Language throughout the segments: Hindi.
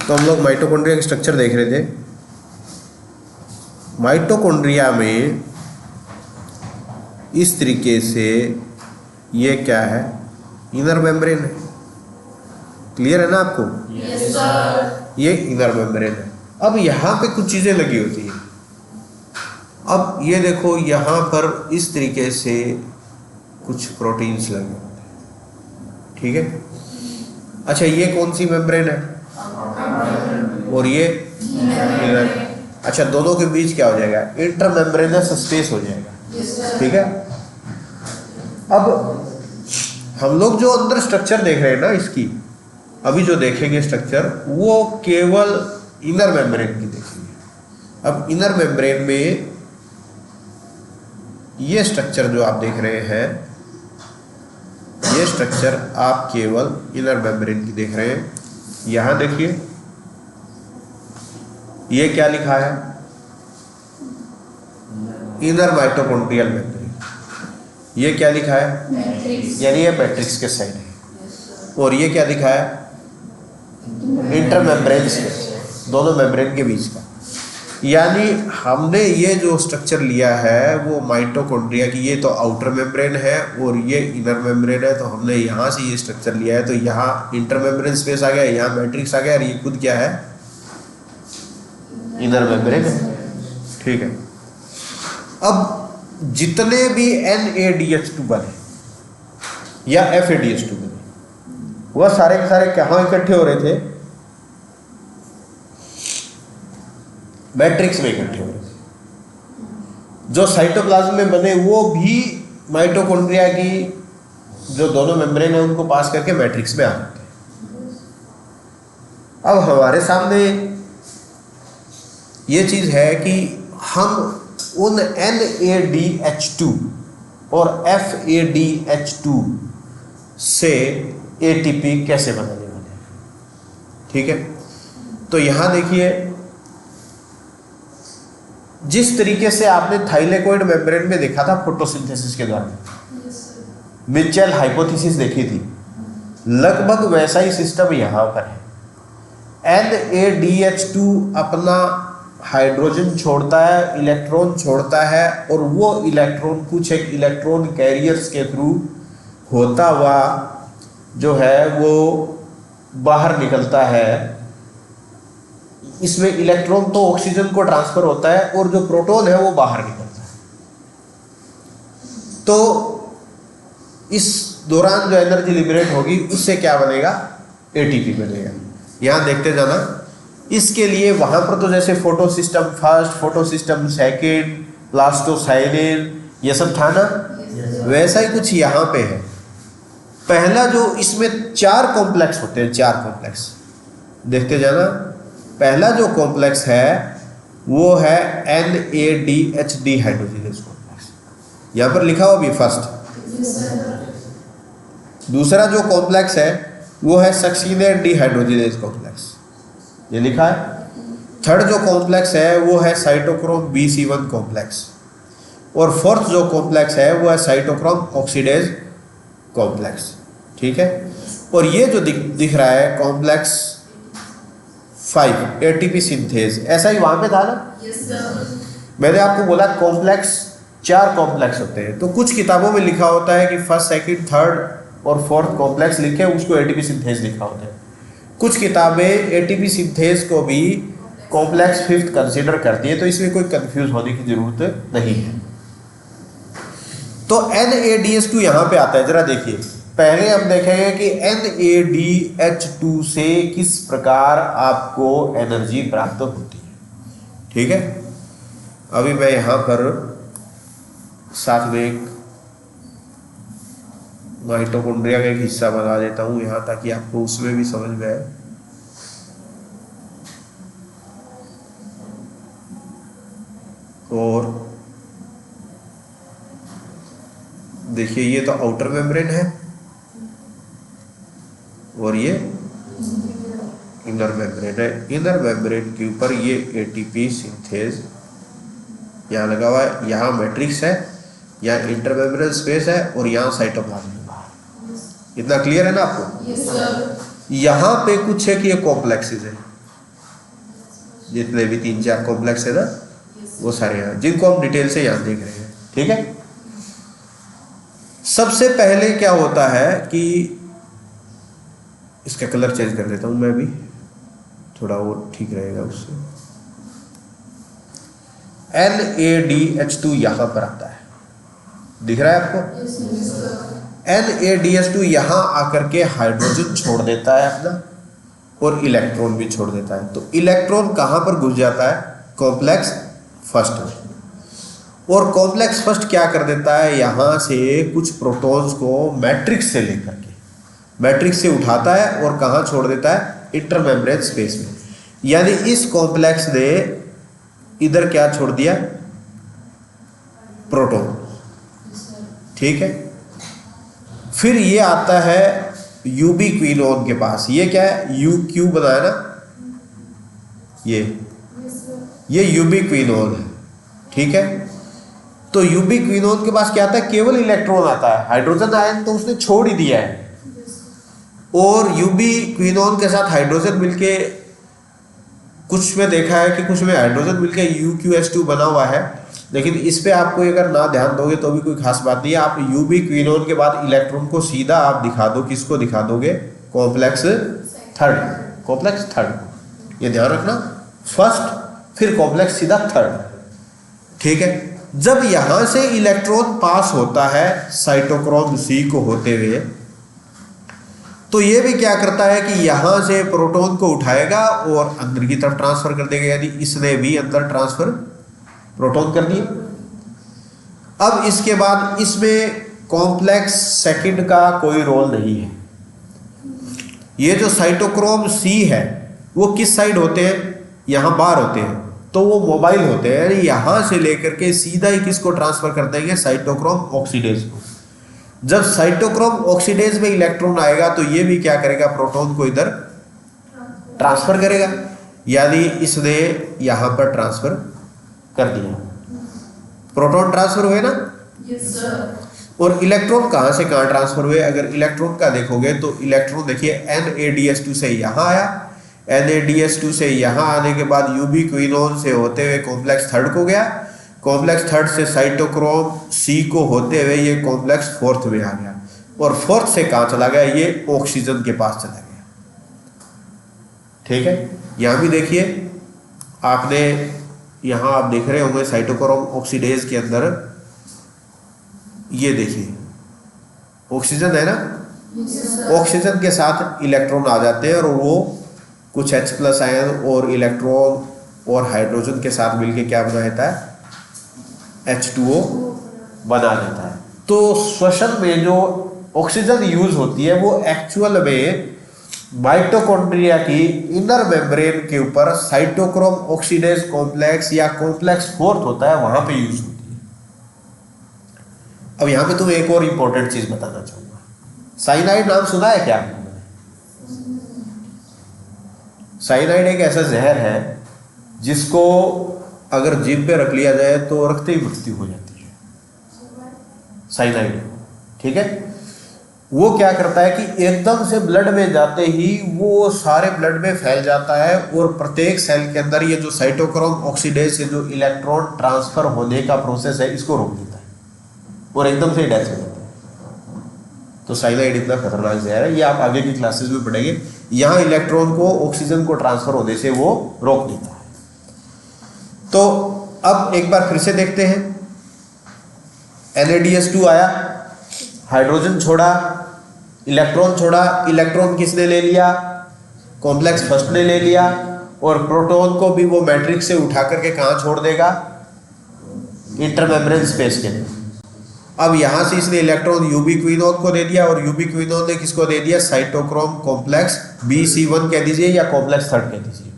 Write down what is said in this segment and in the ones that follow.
तो हम लोग माइटोकॉन्ड्रिया का स्ट्रक्चर देख रहे थे। माइटोकॉन्ड्रिया में इस तरीके से ये क्या है, इनर मेम्ब्रेन है। क्लियर है ना आपको? Yes sir. ये इनर मेम्ब्रेन है। अब यहाँ पे कुछ चीज़ें लगी होती हैं। अब ये देखो यहाँ पर इस तरीके से कुछ प्रोटीन्स लगे होते हैं, ठीक है। अच्छा, ये कौन सी मेम्ब्रेन है? और ये इनर। अच्छा, दोनों के बीच क्या हो जाएगा? इंटर मेम्ब्रेनस स्पेस हो जाएगा, ठीक है। अब हम लोग जो अंदर स्ट्रक्चर देख रहे हैं ना इसकी, अभी जो देखेंगे स्ट्रक्चर, वो केवल इनर मेम्ब्रेन की देखेंगे। अब इनर मेम्ब्रेन में ये स्ट्रक्चर जो आप देख रहे हैं, ये स्ट्रक्चर आप केवल इनर मेम्ब्रेन की देख रहे हैं। यहां देखिए ये क्या लिखा है? Inner mitochondrial membrane. ये क्या लिखा है? मैट्रिक्स। यानी ये मैट्रिक्स के साइड है। और ये क्या लिखा है? इंटर मेम्ब्रेन स्पेस, दोनों मेम्ब्रेन के बीच का। यानी हमने ये जो स्ट्रक्चर लिया है वो माइटोकॉन्ड्रिया की, ये तो आउटर मेम्ब्रेन है और ये इनर मेम्ब्रेन है। तो हमने यहाँ से ये स्ट्रक्चर लिया है, तो यहाँ इंटर मेम्ब्रेन स्पेस आ गया, यहाँ मैट्रिक्स आ गया, और ये खुद क्या है? इनर मेम्ब्रेन है, ठीक है। अब जितने भी NADH2 बने या FADH2 बने, वह सारे के सारे कहाँ इकट्ठे हो रहे थे? मैट्रिक्स में इकट्ठे हो रहे थे। जो साइटोप्लाज्म में बने वो भी माइटोकॉन्ड्रिया की जो दोनों मेम्ब्रेन है उनको पास करके मैट्रिक्स में आ जाते हैं। अब हमारे सामने ये चीज है कि हम उन NADH2 और FADH2 से ATP कैसे बनाने वाले हैं, ठीक है। तो यहां देखिए, जिस तरीके से आपने थाइलेकोइड मेम्ब्रेन में देखा था फोटोसिंथेसिस के दौरान मिचेल हाइपोथेसिस देखी थी, लगभग वैसा ही सिस्टम यहां पर है। NADH2 अपना हाइड्रोजन छोड़ता है, इलेक्ट्रॉन छोड़ता है, और वो इलेक्ट्रॉन कुछ एक इलेक्ट्रॉन कैरियर्स के थ्रू होता हुआ जो है वो बाहर निकलता है। इसमें इलेक्ट्रॉन तो ऑक्सीजन को ट्रांसफर होता है और जो प्रोटॉन है वो बाहर निकलता है। तो इस दौरान जो एनर्जी लिबरेट होगी उससे क्या बनेगा? ATP बनेगा। यहां देखते जाना। इसके लिए वहां पर तो जैसे photo system first, photo system second, plastocyanin, ये सब था ना, वैसा ही कुछ यहाँ पे है। पहला जो इसमें 4 कॉम्प्लेक्स होते हैं, 4 कॉम्प्लेक्स देखते जाना। पहला जो कॉम्प्लेक्स है वो है NADHD हाइड्रोजिनेज कॉम्प्लेक्स, यहाँ पर लिखा हुआ भी फर्स्ट। दूसरा जो कॉम्प्लेक्स है वो है सक्सीनेट डिहाइड्रोजिनेज कॉम्प्लेक्स, ये लिखा है। थर्ड जो कॉम्प्लेक्स है वो है साइटोक्रोम BC1 कॉम्प्लेक्स, और फोर्थ जो कॉम्प्लेक्स है वो है साइटोक्रोम ऑक्सीडेज कॉम्प्लेक्स, ठीक है। और ये जो दिख रहा है कॉम्प्लेक्स 5 ATP सिंथेज, ऐसा ही वहां पे था ना? Yes sir. मैंने आपको बोला कॉम्प्लेक्स 4 कॉम्प्लेक्स होते हैं। तो कुछ किताबों में लिखा होता है कि फर्स्ट, सेकंड, थर्ड और फोर्थ कॉम्प्लेक्स लिखे, उसको ATP सिंथेज लिखा होता है। कुछ किताबें ATP सिंथेज को भी कॉम्प्लेक्स 5th कंसीडर करती है, तो इसमें कोई कंफ्यूज होने की जरूरत नहीं है। तो NADH2 यहाँ पे आता है, जरा देखिए। पहले हम देखेंगे कि NADH2 से किस प्रकार आपको एनर्जी प्राप्त होती है, ठीक है। अभी मैं यहाँ पर साथ में एक माइटोकॉन्ड्रिया का एक हिस्सा बना देता हूँ यहाँ, ताकि आपको उसमें भी समझ में आए। और देखिए ये तो आउटर मेम्ब्रेन है और ये इनर मेम्ब्रेन है। इनर मेम्ब्रेन के ऊपर ये ATP सिंथेज यहाँ लगा हुआ है, यहाँ मैट्रिक्स है, यहाँ इंटरमेम्ब्रेन स्पेस है और यहाँ साइटोप्लाज्म है। इतना क्लियर है ना आपको? Yes sir. यहाँ पे कुछ है कि ये कॉम्प्लेक्सेस है, जितने भी 3-4 कॉम्प्लेक्स है ना वो सारे यहाँ, जिनको हम डिटेल से यहाँ देख रहे हैं। ठीक है, सबसे पहले क्या होता है कि इसका कलर चेंज कर देता हूँ मैं भी, थोड़ा वो ठीक रहेगा उससे। NaDH2 यहाँ पर आता है, दिख रहा है आपको? NaDH2 यहाँ आकर के हाइड्रोजन छोड़ देता है अपना और इलेक्ट्रॉन भी छोड़ देता है। तो इलेक्ट्रॉन कहाँ पर घुस जाता है? कॉम्प्लेक्स फर्स्ट में। और कॉम्प्लेक्स फर्स्ट क्या कर देता है, यहाँ से कुछ प्रोटॉन्स को मैट्रिक्स से लेकर के मैट्रिक्स से उठाता है और कहाँ छोड़ देता है? इंटरमेम्ब्रेन स्पेस में। यानी इस कॉम्प्लेक्स ने इधर क्या छोड़ दिया? प्रोटॉन। ठीक है, फिर ये आता है यूबी क्विनोन के पास। ये क्या है? UQ बनाया ना, ये यूबी क्विनोन है। ठीक है, तो यूबी क्विनोन के पास क्या आता है? केवल इलेक्ट्रॉन आता है, हाइड्रोजन आयन तो उसने छोड़ ही दिया है। और यूबी क्विनोन के साथ हाइड्रोजन मिलके, कुछ में देखा है कि कुछ में हाइड्रोजन मिलके UQH2 बना हुआ है, लेकिन इस पे आपको अगर ना ध्यान दोगे तो भी कोई खास बात नहीं है। आप यूबी क्विनोन के बाद इलेक्ट्रॉन को सीधा आप दिखा दो, किसको दिखा दोगे? Complex third. कॉम्प्लेक्स थर्ड, ये ध्यान रखना, फर्स्ट फिर कॉम्प्लेक्स सीधा थर्ड। ठीक है, जब यहां से इलेक्ट्रॉन पास होता है साइटोक्रोम C को होते हुए, तो ये भी क्या करता है कि यहां से प्रोटॉन को उठाएगा और अंदर की तरफ ट्रांसफर कर देगा। यानी इसने भी अंदर ट्रांसफर प्रोटॉन कर दिए। अब इसके बाद इसमें कॉम्प्लेक्स सेकंड का कोई रोल नहीं है। ये जो साइटोक्रोम C है वो किस साइड होते हैं? यहाँ बाहर होते हैं, तो वो मोबाइल होते हैं। यानी यहाँ से लेकर के सीधा ही किसको ट्रांसफर कर देंगे? साइटोक्रोम ऑक्सीडेज को। जब साइटोक्रोम ऑक्सीडेज में इलेक्ट्रॉन आएगा तो ये भी क्या करेगा? प्रोटॉन को इधर ट्रांसफर करेगा। यानी इसने यहाँ पर ट्रांसफर कर दिया, प्रोटॉन ट्रांसफर हुए ना। Yes sir. और इलेक्ट्रॉन कहाँ से कहाँ ट्रांसफर हुए? अगर इलेक्ट्रॉन का देखोगे तो इलेक्ट्रॉन देखिए NaDH2 से यहाँ आया, NaDH2 से यहाँ आने के बाद यूबी क्विनोन से होते हुए कॉम्प्लेक्स थर्ड को गया, कॉम्प्लेक्स थर्ड से साइटोक्रोम C को होते हुए ये कॉम्प्लेक्स फोर्थ में आ गया, और फोर्थ से कहाँ चला गया? ये ऑक्सीजन के पास चला गया। ठीक है, यहाँ भी देखिए, आपने यहाँ आप देख रहे होंगे साइटोक्रोम ऑक्सीडेज के अंदर, ये देखिए ऑक्सीजन है ना, ऑक्सीजन के साथ इलेक्ट्रॉन आ जाते हैं और वो कुछ H+ आयन और इलेक्ट्रॉन और हाइड्रोजन के साथ मिलके क्या बना देता है? H2O बना देता है। तो श्वसन में जो ऑक्सीजन यूज होती है वो एक्चुअल में माइटोकॉन्ड्रिया की इनर मेम्ब्रेन के ऊपर साइटोक्रोम ऑक्सीडेज कॉम्प्लेक्स या कॉम्प्लेक्स फोर्थ होता है, वहां पे यूज होती है। अब यहां पे तुम्हें एक और इंपॉर्टेंट चीज बताना चाहूंगा। साइनाइड नाम सुना है क्या? साइनाइड एक ऐसा जहर है जिसको अगर जीभ पे रख लिया जाए तो रखते ही मृत्यु हो जाती है। साइनाइड, ठीक है, वो क्या करता है कि एकदम से ब्लड में जाते ही वो सारे ब्लड में फैल जाता है और प्रत्येक सेल के अंदर ये जो साइटोक्रोम ऑक्सीडेज से जो इलेक्ट्रॉन ट्रांसफर होने का प्रोसेस है इसको रोक देता है और एकदम से डेथ हो जाती है। तो साइनाइड इतना खतरनाक जहर है, ये आप आगे की क्लासेस में पढ़ेंगे। यहाँ इलेक्ट्रॉन को ऑक्सीजन को ट्रांसफर होने से वो रोक देता है। तो अब एक बार फिर से देखते हैं, NaDH2 आया, हाइड्रोजन छोड़ा, इलेक्ट्रॉन छोड़ा, इलेक्ट्रॉन किसने ले लिया? कॉम्प्लेक्स फर्स्ट ने ले लिया, और प्रोटॉन को भी वो मैट्रिक्स से उठा करके कहाँ छोड़ देगा? इंटरमेम्ब्रेन स्पेस के लिए। अब यहाँ से इसने इलेक्ट्रॉन यूबी क्विनोन को दे दिया और यूबी क्विनोन ने किसको दे दिया? साइटोक्रोम कॉम्प्लेक्स BC1 कह दीजिए या कॉम्प्लेक्स थर्ड कह दीजिए,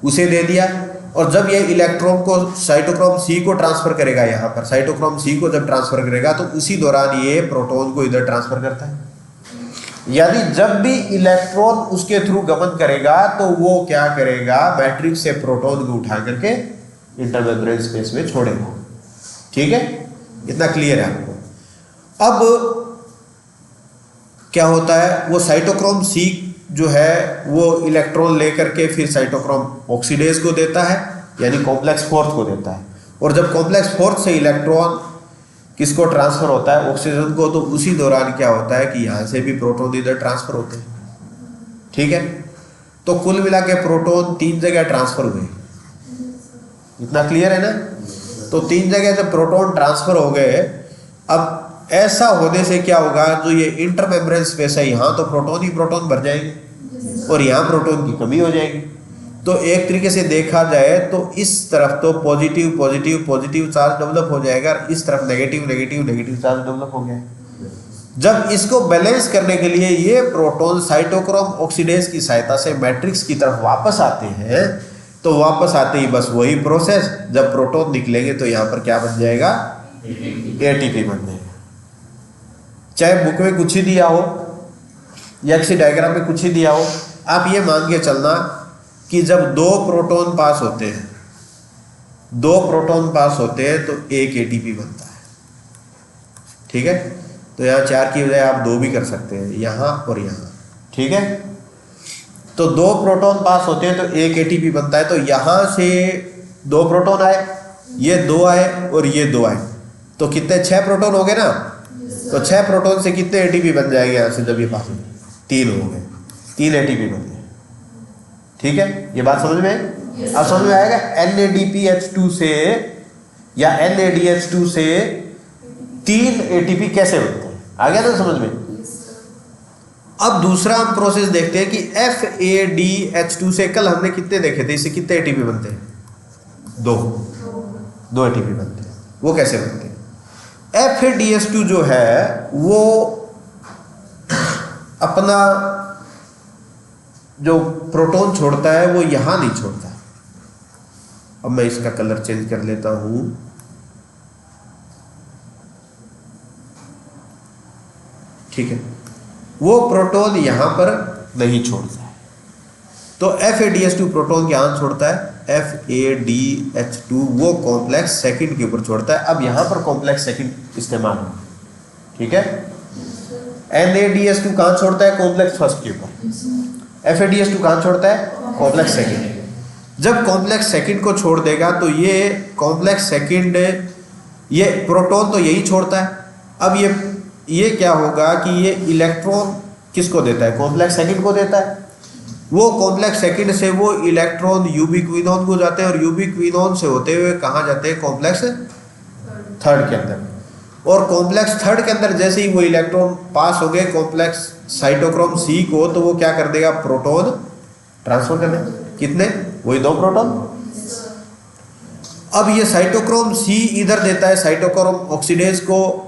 उसे दे दिया। और जब ये इलेक्ट्रॉन को साइटोक्रोम C को ट्रांसफर करेगा, यहाँ पर साइटोक्रोम C को जब ट्रांसफर करेगा तो उसी दौरान ये प्रोटॉन को इधर ट्रांसफर करता है। यानी जब भी इलेक्ट्रॉन उसके थ्रू गमन करेगा तो वो क्या करेगा? मैट्रिक्स से प्रोटॉन को उठा करके इंटरमेम्ब्रेन स्पेस में छोड़ेगा। ठीक है, इतना क्लियर है आपको? अब क्या होता है? वो साइटोक्रोम C जो है वो इलेक्ट्रॉन लेकर के फिर साइटोक्रोम ऑक्सीडेज को देता है, यानी कॉम्प्लेक्स फोर्थ को देता है। और जब कॉम्प्लेक्स फोर्थ से इलेक्ट्रॉन किसको ट्रांसफर होता है, ऑक्सीजन को, तो उसी दौरान क्या होता है कि यहाँ से भी प्रोटॉन इधर ट्रांसफर होते हैं। ठीक है, तो कुल मिला के प्रोटॉन 3 जगह ट्रांसफर हुए। इतना क्लियर है ना? तो 3 जगह से प्रोटॉन ट्रांसफर हो गए। अब ऐसा होने से क्या होगा, जो ये इंटरमेम्ब्रेन स्पेस है यहाँ तो प्रोटॉन ही प्रोटॉन भर जाएंगे और यहाँ प्रोटॉन की कमी हो जाएगी। तो एक तरीके से देखा जाए तो इस तरफ तो positive positive positive charge develop हो जाएगा और इस तरफ negative negative negative charge develop हो गया। जब इसको बैलेंस करने के लिए ये प्रोटॉन साइटोक्रोम ऑक्सीडेज की सहायता से मैट्रिक्स की तरफ वापस आते हैं, तो वापस आते ही बस वही प्रोसेस, जब प्रोटॉन निकलेंगे तो यहाँ पर क्या बन जाएगा, एटीपी बन जाएगा। चाहे बुक में कुछ ही दिया हो या किसी डायग्राम में कुछ ही दिया हो, आप ये मान के चलना कि जब 2 प्रोटॉन पास होते हैं, 2 प्रोटॉन पास होते हैं तो 1 एटीपी बनता है। ठीक है, तो यहाँ 4 की बजाय आप 2 भी कर सकते हैं, यहाँ और यहाँ। ठीक है, तो 2 प्रोटॉन पास होते हैं तो 1 एटीपी बनता है। तो यहाँ से 2 प्रोटॉन आए, ये 2 आए और ये 2 आए, तो कितने, 6 प्रोटॉन हो गए ना। तो 6 प्रोटॉन से कितने एटीपी बन जाएंगे यहाँ से, जब ये पास हो 3 हो गए, 3 एटीपी बन गए। ठीक है, ये बात समझ में है? अब समझ में आएगा NADPH2 से या NADH2 से 3 एटीपी कैसे बनते हैं, आ गया ना समझ में? अब दूसरा हम प्रोसेस देखते हैं कि FADH2 से कल हमने कितने देखे थे, इससे कितने एटीपी बनते हैं, 2 एटीपी बनते हैं। वो कैसे बनते हैं? FADH2 जो है वो अपना जो प्रोटॉन छोड़ता है वो यहां नहीं छोड़ता। अब मैं इसका कलर चेंज कर लेता हूं। ठीक है, वो प्रोटॉन यहां पर नहीं छोड़ता है। तो FADH2 प्रोटॉन यहां छोड़ता है, FADH2 वो कॉम्प्लेक्स सेकंड के ऊपर छोड़ता है। अब यहां पर कॉम्प्लेक्स सेकंड इस्तेमाल हो। ठीक है, NADH2 कहां छोड़ता है, कॉम्प्लेक्स फर्स्ट के ऊपर। FADH2 कहां छोड़ता है, कॉम्प्लेक्स सेकंड। जब कॉम्प्लेक्स सेकंड को छोड़ देगा तो ये कॉम्प्लेक्स सेकंड, ये प्रोटॉन तो यही छोड़ता है। अब ये क्या होगा कि ये इलेक्ट्रॉन किसको देता है, कॉम्प्लेक्स सेकंड को देता है। वो कॉम्प्लेक्स सेकंड से वो इलेक्ट्रॉन यूबिक्विनोन को जाते हैं और यूबिक्विनोन से होते हुए कहाँ जाते हैं, कॉम्प्लेक्स थर्ड के अंदर। और कॉम्प्लेक्स थर्ड के अंदर जैसे ही वो इलेक्ट्रॉन पास हो गए कॉम्प्लेक्स साइटोक्रोम C को, तो वो क्या कर देगा, प्रोटॉन ट्रांसफर कर देगा। कितने, वही 2 प्रोटॉन। अब ये साइटोक्रोम C इधर देता है साइटोक्रोम ऑक्सीडेज को,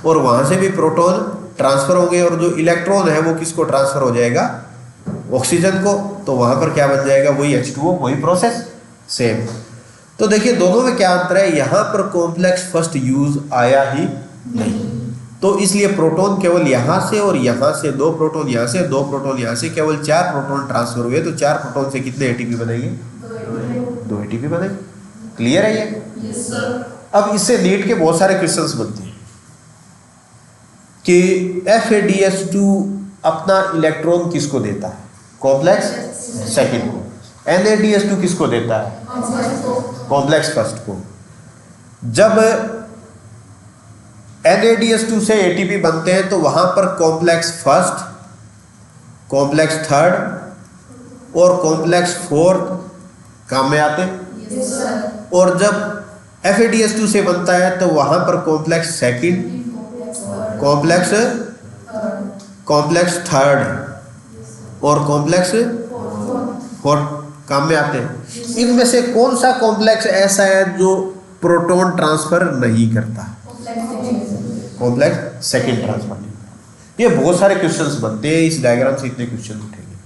और वहां से भी प्रोटॉन ट्रांसफर होंगे, और जो इलेक्ट्रॉन है वो किसको ट्रांसफर हो जाएगा, ऑक्सीजन को। तो वहां पर क्या बन जाएगा, वही H2O, वही प्रोसेस सेम। तो देखिए दोनों में क्या अंतर है, यहां पर कॉम्प्लेक्स फर्स्ट यूज आया ही नहीं, तो इसलिए प्रोटॉन केवल यहां से और यहां से 2 प्रोटॉन यहां से, 2 प्रोटॉन यहां से, केवल 4 प्रोटॉन ट्रांसफर हुए। तो 4 प्रोटॉन से कितने एटीपी बनेंगे, 2 एटीपी बनेंगे। क्लियर है ये? अब इससे नीट के बहुत सारे क्वेश्चंस बनते हैं कि FADH2 अपना इलेक्ट्रॉन किसको देता है, कॉम्प्लेक्स सेकंड को। NADH2 किसको देता है, कॉम्प्लेक्स फर्स्ट को। जब NADH2 से एटीपी बनते हैं तो वहां पर कॉम्प्लेक्स फर्स्ट, कॉम्प्लेक्स थर्ड और कॉम्प्लेक्स फोर्थ काम में आते हैं। और जब FADH2 से बनता है तो वहां पर कॉम्प्लेक्स सेकंड, कॉम्प्लेक्स थर्ड और कॉम्प्लेक्स फोर्थ काम में आते हैं। इनमें से कौन सा कॉम्प्लेक्स ऐसा है जो प्रोटॉन ट्रांसफर नहीं करता, कॉम्प्लेक्स सेकंड ट्रांसफर नहीं करता। ये बहुत सारे क्वेश्चंस बनते हैं, इस डायग्राम से इतने क्वेश्चन उठेंगे।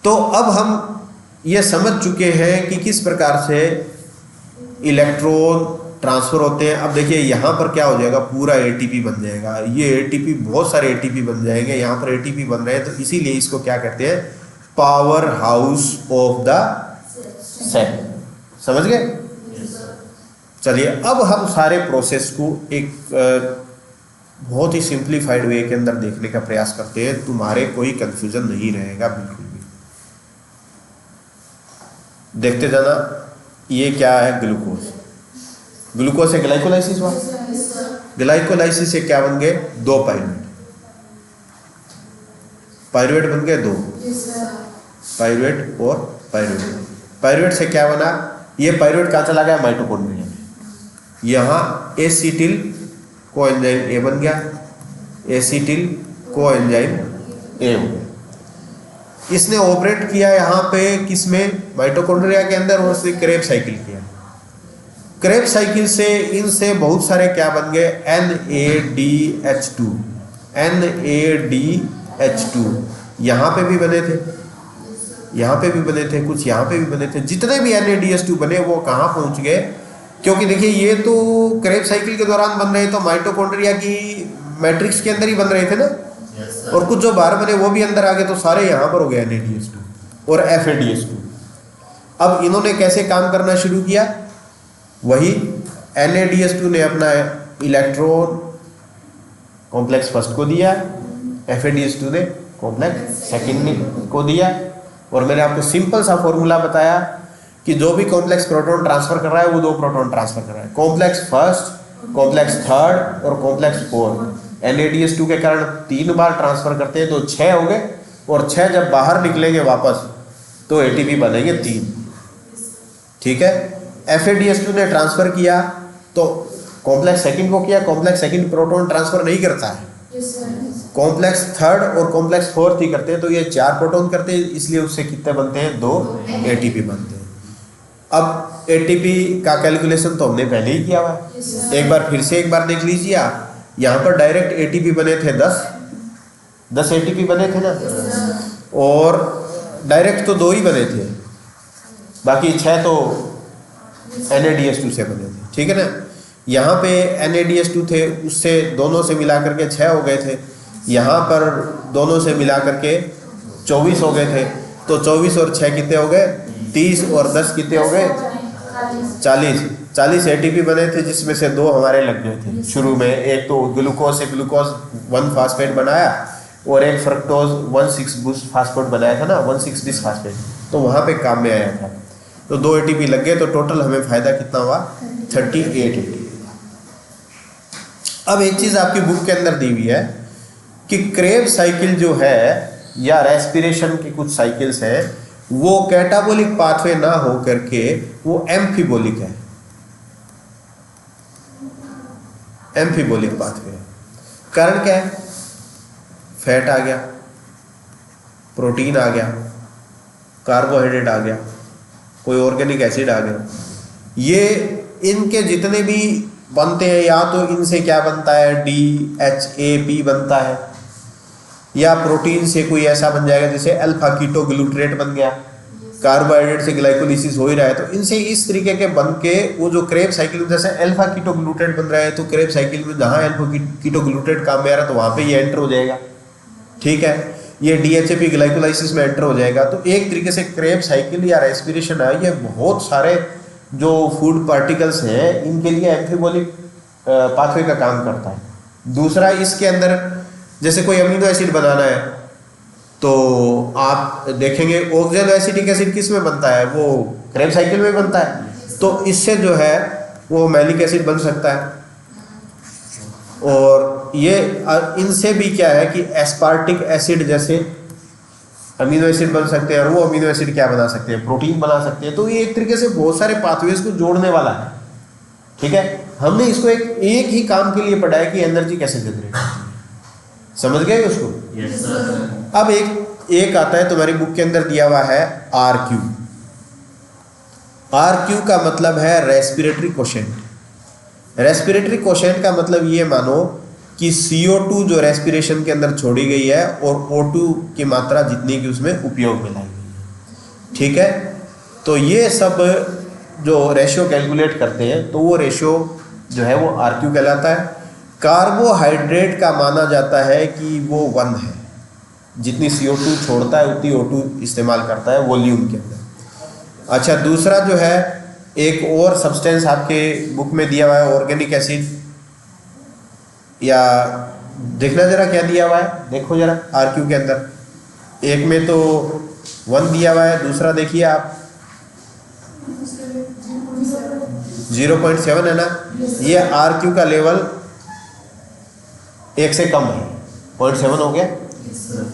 तो अब हम ये समझ चुके हैं कि किस प्रकार से इलेक्ट्रॉन ट्रांसफर होते हैं। अब देखिए यहाँ पर क्या हो जाएगा, पूरा एटीपी बन जाएगा। ये एटीपी, बहुत सारे एटीपी बन जाएंगे। यहाँ पर एटीपी बन रहे हैं तो इसीलिए इसको क्या कहते हैं, power house of the cell. समझ गए? चलिए अब हम सारे प्रोसेस को एक बहुत ही सिंप्लीफाइड वे के अंदर देखने का प्रयास करते हैं, तुम्हारे कोई कंफ्यूजन नहीं रहेगा बिल्कुल भी। देखते जाना, ये क्या है? ग्लूकोज। ग्लूकोज से ग्लाइकोलाइसिस हुआ, ग्लाइकोलाइसिस से क्या बन गए? 2 पाइरुवेट, पाइरुवेट बन गए 2, पाइरुवेट और पाइरुवेट। पाइरुवेट से क्या बना? ये पाइरुवेट कहाँ चला गया? माइटोकॉन्ड्रिया में। यहाँ एसिटिल कोएंजाइम ए बन गया, एसिटिल कोएंजाइम ए हो गया। इसने ऑपरेट किया यहाँ पे किसमें? माइटोकॉन्ड्रिया के अंदर, और उसने क्रेब साइकिल किया। क्रेब साइकिल से इनसे बहुत सारे क्या बन गए? NADH2, NADH2 यहाँ पे भी बने थे, यहाँ पे भी बने थे, कुछ यहाँ पे भी बने थे। जितने भी NADH2 बने वो कहाँ पहुँच गए? क्योंकि देखिए ये तो क्रेब साइकिल के दौरान बन रहे, तो माइटोकॉन्ड्रिया की मैट्रिक्स के अंदर ही बन रहे थे ना, और कुछ जो बाहर बने वो भी अंदर आ गए, तो सारे यहाँ पर हो गए NADH2 और FADH2। अब इन्होंने कैसे काम करना शुरू किया? वही NADH2 ने अपना इलेक्ट्रॉन कॉम्प्लेक्स फर्स्ट को दिया, FADH2 ने कॉम्प्लेक्स सेकंड को दिया, और मैंने आपको सिंपल सा फॉर्मूला बताया कि जो भी कॉम्प्लेक्स प्रोटॉन ट्रांसफर कर रहा है वो 2 प्रोटॉन ट्रांसफर कर रहा है, कॉम्प्लेक्स फर्स्ट, कॉम्प्लेक्स थर्ड और कॉम्प्लेक्स फोर्थ। NADH2 के कारण 3 बार ट्रांसफर करते हैं तो 6 हो गए, और 6 जब बाहर निकलेंगे वापस तो ATP बनेंगे 3। ठीक है, FADH2 ने ट्रांसफर किया तो कॉम्प्लेक्स सेकंड को किया, कॉम्प्लेक्स सेकंड प्रोटॉन ट्रांसफर नहीं करता है, कॉम्प्लेक्स थर्ड और कॉम्प्लेक्स फोर्थ ही करते हैं, तो ये 4 प्रोटॉन करते हैं, इसलिए उससे कितने बनते हैं? 2 ATP बनते हैं। अब ATP का कैलकुलेशन तो हमने पहले ही किया हुआ है, एक बार फिर से एक बार देख लीजिए आप। यहाँ पर डायरेक्ट ATP बने थे 10 ATP बने थे ना, और डायरेक्ट तो 2 ही बने थे, बाकी 6 तो NADH2 से बने थे। ठीक है ना, यहाँ पे NADH2 थे, उससे दोनों से मिला करके 6 हो गए थे, यहाँ पर दोनों से मिला करके 24 हो गए थे, तो 24 और 6 कितने हो गए? 30, और 10 कितने हो गए? 40 ATP बने थे, जिसमें से 2 हमारे लग गए थे शुरू में। एक तो ग्लूकोज से ग्लूकोज 1 फास्फेट बनाया, और एक फ्रक्टोज 1,6 बूस्ट फास्फेट बनाया था ना, 1,6 बिस फास्फेट, तो वहाँ पे काम में आया था। तो 2 ATP लग गए, तो टोटल हमें फायदा कितना हुआ? 38 ATP। अब एक चीज़ आपकी बुक के अंदर दी हुई है कि क्रेब साइकिल जो है, या रेस्पिरेशन की कुछ साइकिल्स हैं, वो कैटाबोलिक पाथवे ना हो करके वो एम्फीबोलिक है, एम्फीबोलिक पाथवे है। कारण क्या है? फैट आ गया, प्रोटीन आ गया, कार्बोहाइड्रेट आ गया, कोई ऑर्गेनिक एसिड आ गया, ये इनके जितने भी बनते हैं, या तो इनसे क्या बनता है? DHAP बनता है, या प्रोटीन से कोई ऐसा बन जाएगा जैसे अल्फा कीटो ग्लूट्रेट बन गया, कार्बोहाइड्रेट से ग्लाइकोलिसिस हो ही रहा है, तो इनसे इस तरीके के बन के वो जो क्रेब साइकिल में जैसे अल्फा कीटो ग्लूट्रेट बन रहा है, तो क्रेब साइकिल में जहाँ अल्फा कीटो ग्लूट्रेट काम में आ रहा है तो वहाँ पे ये एंटर हो जाएगा। ठीक है, ये DHAP ग्लाइकोलाइसिस में एंटर हो जाएगा। तो एक तरीके से क्रेब साइकिल या रेस्पिरेशन है, ये बहुत सारे जो फूड पार्टिकल्स हैं इनके लिए एम्फीबोलिक पाथवे का काम करता है। दूसरा, इसके अंदर जैसे कोई अमीनो एसिड बनाना है तो आप देखेंगे ऑक्सैलो एसिटिक एसिड किस में बनता है? वो क्रेब साइकिल में बनता है, तो इससे जो है वो मैलिक एसिड बन सकता है। और ये इनसे भी क्या है कि एस्पार्टिक एसिड जैसे अमीनो एसिड बन सकते हैं, और वो अमीनो एसिड क्या बना सकते हैं? प्रोटीन बना सकते हैं। तो ये एक तरीके से बहुत सारे पाथवेज को जोड़ने वाला है। ठीक है, हमने इसको एक ही काम के लिए पढ़ा है कि एनर्जी कैसे जनरेट होती है। समझ गए उसको? Yes, sir. अब एक आता है तुम्हारी बुक के अंदर दिया हुआ है RQ। RQ का मतलब है रेस्पिरेटरी कोशेंट। रेस्पिरेटरी कोशेंट का मतलब ये मानो कि CO2 जो रेस्पिरेशन के अंदर छोड़ी गई है और O2 की मात्रा जितनी की उसमें उपयोग में लाई गई है। ठीक है, तो ये सब जो रेशियो कैलकुलेट करते हैं तो वो रेशियो जो है वो RQ कहलाता है। कार्बोहाइड्रेट का माना जाता है कि वो 1 है, जितनी CO2 छोड़ता है उतनी O2 इस्तेमाल करता है वॉल्यूम के अंदर। अच्छा, दूसरा जो है एक और सब्सटेंस आपके बुक में दिया हुआ है ऑर्गेनिक एसिड। या देखना जरा क्या दिया हुआ है, देखो जरा RQ के अंदर। एक में तो 1 दिया हुआ है, दूसरा देखिए आप 0.7 है ना। ये RQ का लेवल 1 से कम है, 0.7 हो गया।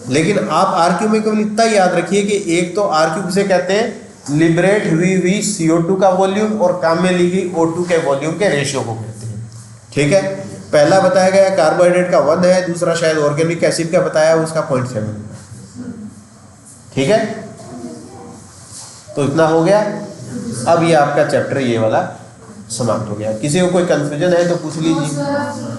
लेकिन आप RQ में केवल इतना याद रखिए कि एक तो RQ किसे कहते हैं, लिबरेट हुई हुई CO2 का वॉल्यूम और काम में ली गई O2 के वॉल्यूम के रेशियो को कहते हैं। ठीक है, पहला बताया गया कार्बोहाइड्रेट का 1 है, दूसरा शायद ऑर्गेनिक एसिड का बताया उसका 0.7। ठीक है, तो इतना हो गया। अब ये आपका चैप्टर ये वाला समाप्त हो गया। किसी को कोई कंफ्यूजन है तो पूछ लीजिए।